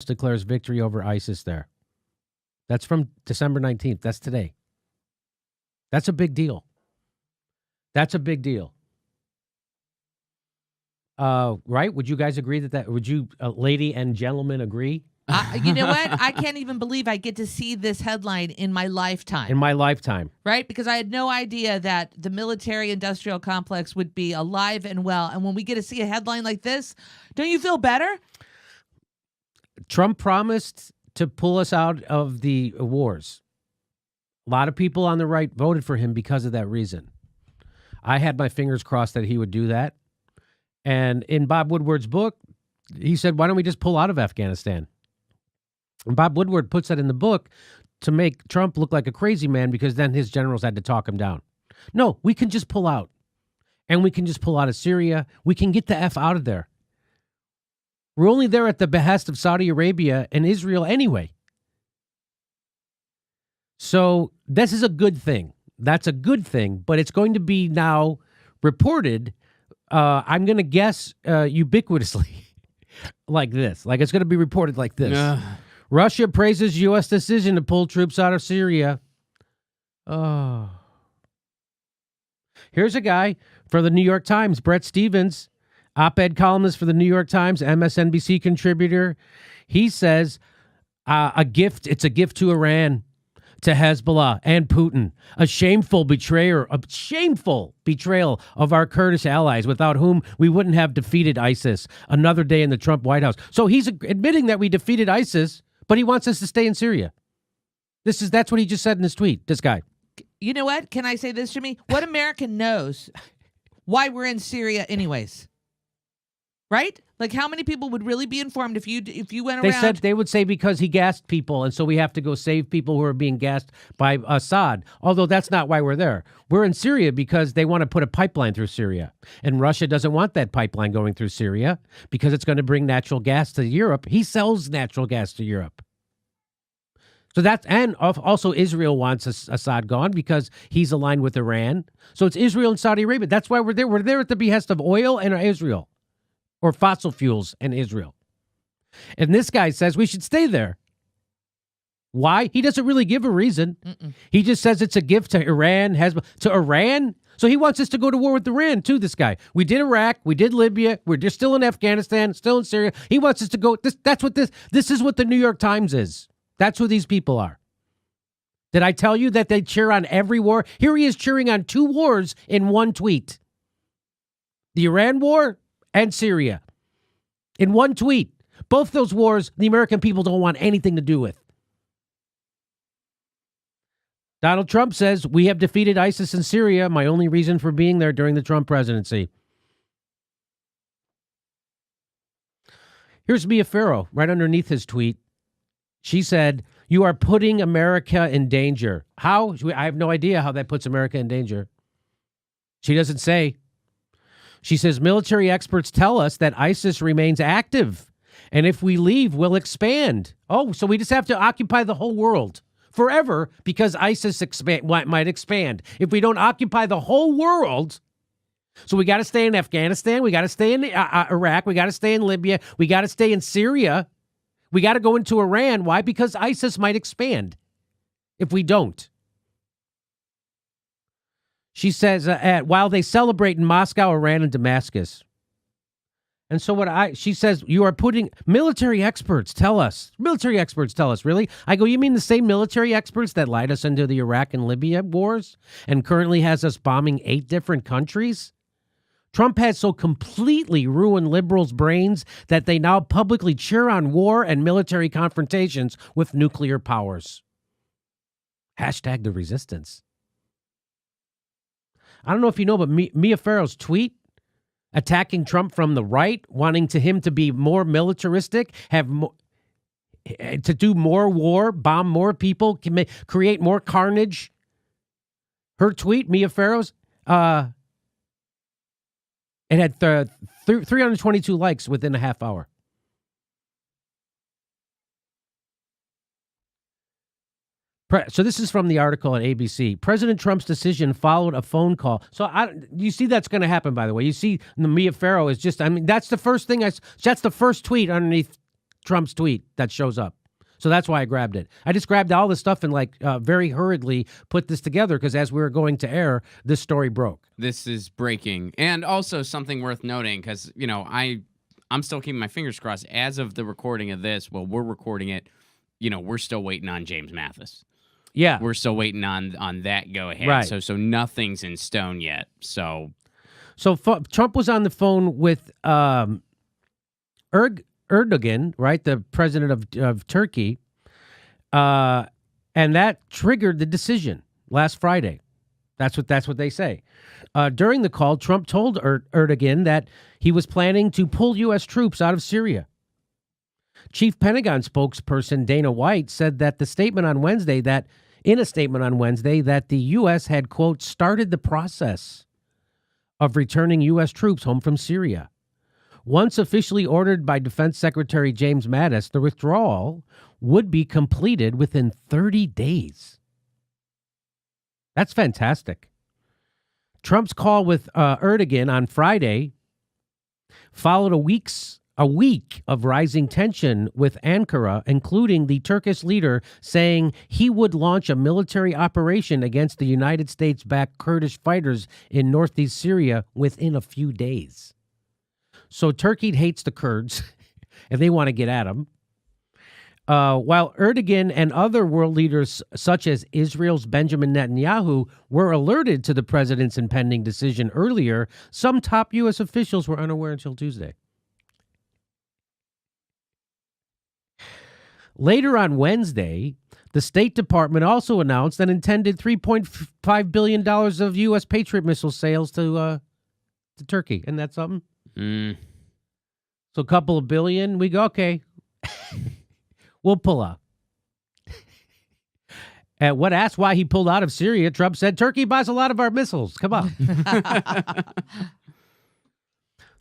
declares victory over ISIS there. That's from December 19th. That's today. That's a big deal. That's a big deal. Right? Would you guys agree would you, lady and gentlemen, agree? You know what? I can't even believe I get to see this headline in my lifetime. In my lifetime. Right? Because I had no idea that the military-industrial complex would be alive and well. And when we get to see a headline like this, don't you feel better? Trump promised to pull us out of the wars. A lot of people on the right voted for him because of that reason. I had my fingers crossed that he would do that. And in Bob Woodward's book, he said, why don't we just pull out of Afghanistan? And Bob Woodward puts that in the book to make Trump look like a crazy man because then his generals had to talk him down. No, we can just pull out. And we can just pull out of Syria. We can get the F out of there. We're only there at the behest of Saudi Arabia and Israel anyway. So this is a good thing. That's a good thing, but it's going to be now reported, I'm going to guess ubiquitously like this. Like it's going to be reported like this. Russia praises U.S. decision to pull troops out of Syria. Oh. Here's a guy for the New York Times, Brett Stevens, op-ed columnist for the New York Times, MSNBC contributor. He says, it's a gift to Iran, to Hezbollah and Putin, a shameful betrayal of our Kurdish allies, without whom we wouldn't have defeated ISIS. Another day in the Trump White House. So he's admitting that we defeated ISIS, but he wants us to stay in Syria. That's what he just said in his tweet, this guy. You know what? Can I say this, Jimmy? What American knows why we're in Syria anyways? Right? Like, how many people would really be informed if you went around? They would say because he gassed people, and so we have to go save people who are being gassed by Assad. Although that's not why we're there. We're in Syria because they want to put a pipeline through Syria, and Russia doesn't want that pipeline going through Syria because it's going to bring natural gas to Europe. He sells natural gas to Europe. So and also Israel wants Assad gone because he's aligned with Iran. So it's Israel and Saudi Arabia. That's why we're there. We're there at the behest of oil and Israel. Or fossil fuels and Israel. And this guy says we should stay there. Why? He doesn't really give a reason. He just says it's a gift to Iran. To Iran? So he wants us to go to war with Iran, too, this guy. We did Iraq. We did Libya. We're just still in Afghanistan, still in Syria. He wants us to go. This is what the New York Times is. That's who these people are. Did I tell you that they cheer on every war? Here he is cheering on 2 wars in one tweet. The Iran war and Syria. In one tweet. Both those wars, the American people don't want anything to do with. Donald Trump says, we have defeated ISIS in Syria, my only reason for being there during the Trump presidency. Here's Mia Farrow, right underneath his tweet. She said, you are putting America in danger. How? I have no idea how that puts America in danger. She doesn't say. She says, military experts tell us that ISIS remains active, and if we leave, we'll expand. Oh, so we just have to occupy the whole world forever because ISIS might expand. If we don't occupy the whole world, so we got to stay in Afghanistan, we got to stay in Iraq, we got to stay in Libya, we got to stay in Syria, we got to go into Iran. Why? Because ISIS might expand if we don't. She says, while they celebrate in Moscow, Iran, and Damascus. And so she says, you are putting, military experts tell us, really? I go, you mean the same military experts that lied us into the Iraq and Libya wars and currently has us bombing 8 different countries? Trump has so completely ruined liberals' brains that they now publicly cheer on war and military confrontations with nuclear powers. Hashtag the resistance. I don't know if you know, but Mia Farrow's tweet attacking Trump from the right, wanting him to be more militaristic, to do more war, bomb more people, create more carnage. Her tweet, Mia Farrow's, it had 322 likes within a half hour. So this is from the article at ABC. President Trump's decision followed a phone call. So you see that's going to happen, by the way. You see the Mia Farrow is just, that's the first thing that's the first tweet underneath Trump's tweet that shows up. So that's why I grabbed it. I just grabbed all this stuff and very hurriedly put this together because as we were going to air, this story broke. This is breaking. And also something worth noting because, I'm still keeping my fingers crossed. As of the recording of this, we're recording it, we're still waiting on James Mathis. Yeah. We're still waiting on that go ahead. Right. So nothing's in stone yet. So Trump was on the phone with Erdogan, right, the president of Turkey, and that triggered the decision last Friday. That's what they say. During the call, Trump told Erdogan that he was planning to pull U.S. troops out of Syria. Chief Pentagon spokesperson Dana White said that in a statement on Wednesday that the U.S. had, quote, started the process of returning U.S. troops home from Syria. Once officially ordered by Defense Secretary James Mattis, the withdrawal would be completed within 30 days. That's fantastic. Trump's call with Erdogan on Friday followed a week of rising tension with Ankara, including the Turkish leader saying he would launch a military operation against the United States-backed Kurdish fighters in northeast Syria within a few days. So Turkey hates the Kurds, and they want to get at them. While Erdogan and other world leaders, such as Israel's Benjamin Netanyahu, were alerted to the president's impending decision earlier, some top U.S. officials were unaware until Tuesday. Later on Wednesday, the State Department also announced an intended $3.5 billion of U.S. Patriot missile sales to Turkey. Isn't that something? So a couple of billion, we go, okay, we'll pull out. And when asked why he pulled out of Syria, Trump said, Turkey buys a lot of our missiles. Come on.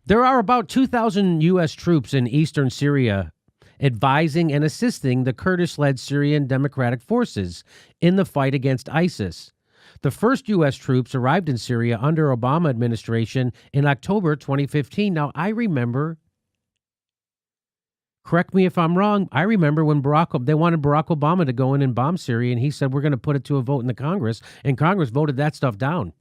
There are about 2,000 U.S. troops in eastern Syria advising and assisting the Kurdish-led Syrian Democratic Forces in the fight against ISIS. The first U.S. troops arrived in Syria under Obama administration in October 2015. Now, I remember, correct me if I'm wrong, I remember when they wanted Barack Obama to go in and bomb Syria, and he said, we're going to put it to a vote in the Congress, and Congress voted that stuff down.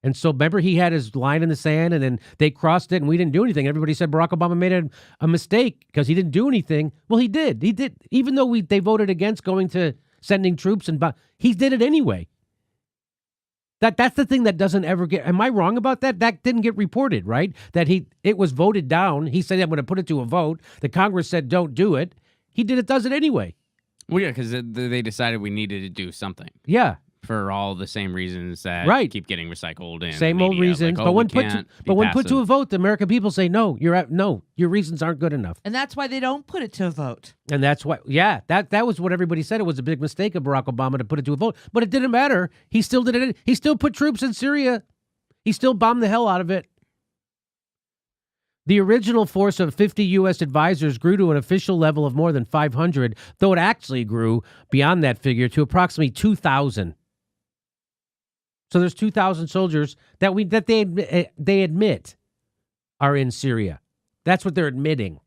And so, remember, he had his line in the sand, and then they crossed it, and we didn't do anything. Everybody said Barack Obama made a mistake because he didn't do anything. Well, he did. He did. Even though they voted against going to sending troops, he did it anyway. That's the thing that doesn't ever get. Am I wrong about that? That didn't get reported, right? It was voted down. He said, I'm going to put it to a vote. The Congress said, don't do it. He does it anyway. Well, yeah, because they decided we needed to do something. Yeah. For all the same reasons that keep getting recycled in same the old media. reasons. Like, but when put to a vote, the American people say, no, your reasons aren't good enough. And that's why they don't put it to a vote. And that's why, that was what everybody said. It was a big mistake of Barack Obama to put it to a vote. But it didn't matter. He still did it. He still put troops in Syria. He still bombed the hell out of it. The original force of 50 U.S. advisors grew to an official level of more than 500, though it actually grew beyond that figure to approximately 2,000. So there's 2,000 soldiers that they admit are in Syria. That's what they're admitting.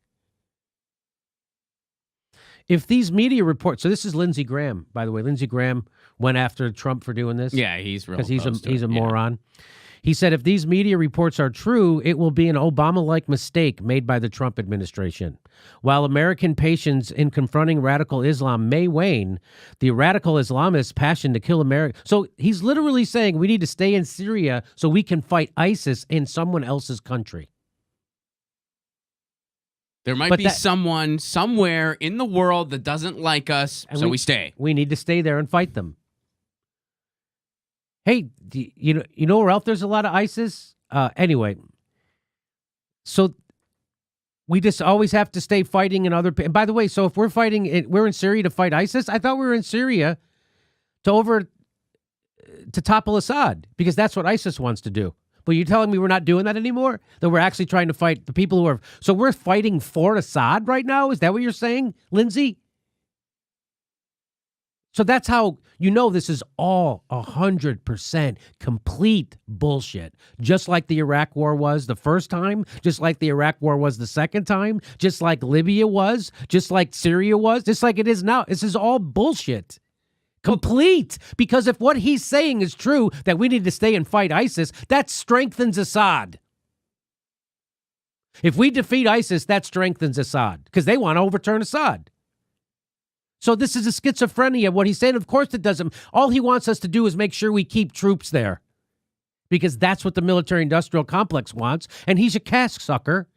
If these media reports, so this is Lindsey Graham, by the way. Lindsey Graham went after Trump for doing this. Yeah, he's real because he's a moron. He said if these media reports are true, it will be an Obama-like mistake made by the Trump administration. While American patience in confronting radical Islam may wane, the radical Islamists' passion to kill America. So he's literally saying we need to stay in Syria so we can fight ISIS in someone else's country. There might be someone somewhere in the world that doesn't like us, so we stay. We need to stay there and fight them. Hey, you know where else there's a lot of ISIS? Anyway, so we just always have to stay fighting in other. And by the way, so if we're in Syria to fight ISIS. I thought we were in Syria to topple Assad because that's what ISIS wants to do. But you're telling me we're not doing that anymore? That we're actually trying to fight the people who are. So we're fighting for Assad right now? Is that what you're saying, Lindsey? So that's how you know this is all 100% complete bullshit. Just like the Iraq War was the first time, just like the Iraq War was the second time, just like Libya was, just like Syria was, just like it is now. This is all bullshit. Complete. Because if what he's saying is true, that we need to stay and fight ISIS, that strengthens Assad. If we defeat ISIS, that strengthens Assad because they want to overturn Assad. So this is a schizophrenia, what he's saying. Of course it doesn't. All he wants us to do is make sure we keep troops there because that's what the military-industrial complex wants. And he's a cash sucker.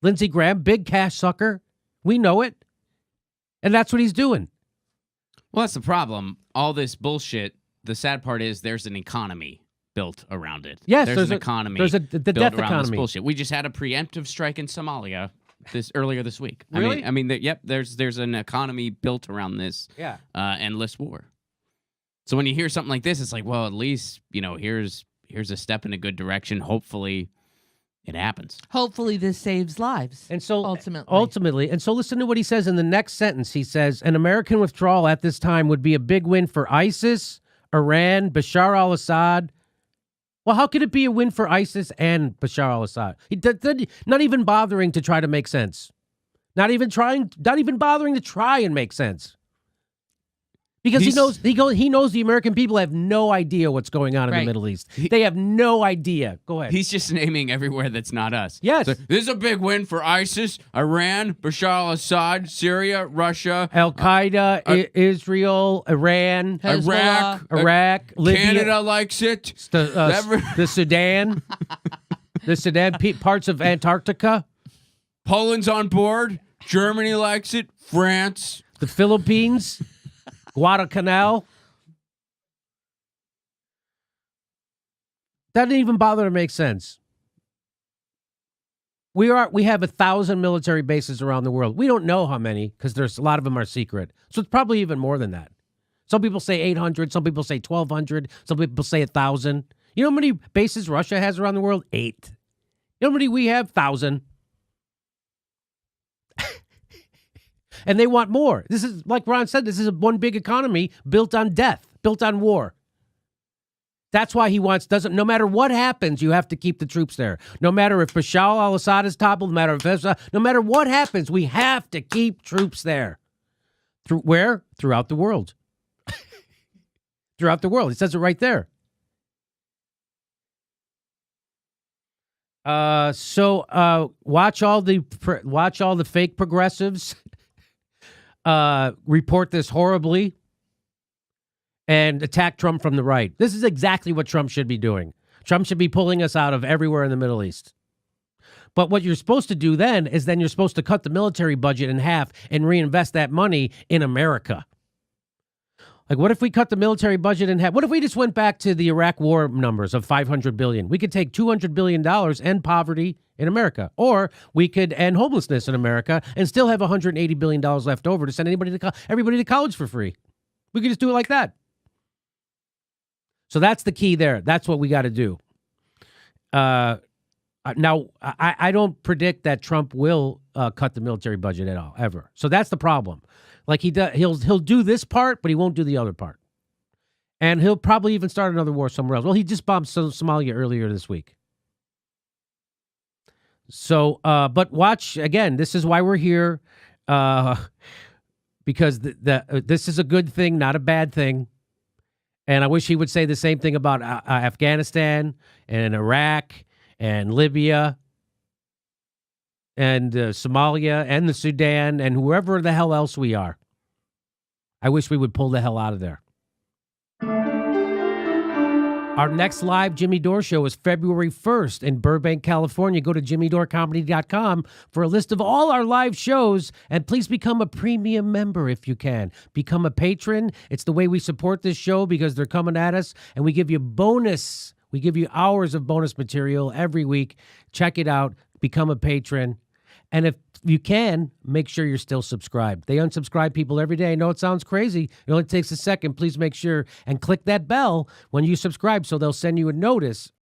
Lindsey Graham, big cash sucker. We know it. And that's what he's doing. Well, that's the problem. All this bullshit, the sad part is there's an economy built around it. Yes, there's an economy the built death around economy. this bullshit. We just had a preemptive strike in Somalia earlier this week. Really? I mean, yep. There's an economy built around this. Yeah. Endless war. So when you hear something like this, it's like, well, at least here's a step in a good direction. Hopefully, it happens. Hopefully, this saves lives. And so ultimately, and so listen to what he says in the next sentence. He says, an American withdrawal at this time would be a big win for ISIS, Iran, Bashar al-Assad. Well, how could it be a win for ISIS and Bashar al-Assad? Not even bothering to try to make sense. Not even bothering to try and make sense. Because he knows the American people have no idea what's going on in the Middle East. They have no idea. Go ahead. He's just naming everywhere that's not us. Yes. So, this is a big win for ISIS, Iran, Bashar al-Assad, Syria, Russia, Al-Qaeda, Israel, Iran, Iraq, Libya. Canada likes it. The Sudan. The Sudan, parts of Antarctica. Poland's on board. Germany likes it. France. The Philippines. Guadalcanal. That didn't even bother to make sense. We have 1,000 military bases around the world. We don't know how many because there's a lot of them are secret. So it's probably even more than that. Some people say 800. Some people say 1,200. Some people say 1,000. You know how many bases Russia has around the world? 8. You know how many we have? 1,000. And they want more. This is, like Ron said, this is one big economy built on death, built on war. That's why he no matter what happens, you have to keep the troops there. No matter if Bashar al-Assad is toppled, no matter what happens, we have to keep troops there. Where? Throughout the world. Throughout the world. It says it right there. So watch all the fake progressives report this horribly and attack Trump from the right. This is exactly what Trump should be doing. Trump should be pulling us out of everywhere in the Middle East. But what you're supposed to do then is you're supposed to cut the military budget in half and reinvest that money in America. Like, what if we cut the military budget in half? What if we just went back to the Iraq war numbers of $500 billion? We could take $200 billion and end poverty in America. Or we could end homelessness in America and still have $180 billion left over to send everybody to college for free. We could just do it like that. So that's the key there. That's what we got to do. Now, I don't predict that Trump will cut the military budget at all, ever. So that's the problem. Like he'll do this part, but he won't do the other part. And he'll probably even start another war somewhere else. Well, he just bombed Somalia earlier this week. So, but watch, again, this is why we're here, because this is a good thing, not a bad thing. And I wish he would say the same thing about Afghanistan and Iraq and Libya and Somalia and the Sudan and whoever the hell else we are. I wish we would pull the hell out of there. Our next live Jimmy Dore show is February 1st in Burbank, California. Go to jimmydorcomedy.com for a list of all our live shows, and please become a premium member if you can. Become a patron. It's the way we support this show because they're coming at us, and we give you bonus. We give you hours of bonus material every week. Check it out. Become a patron. And if you can, make sure you're still subscribed. They unsubscribe people every day. I know it sounds crazy. It only takes a second. Please make sure and click that bell when you subscribe so they'll send you a notice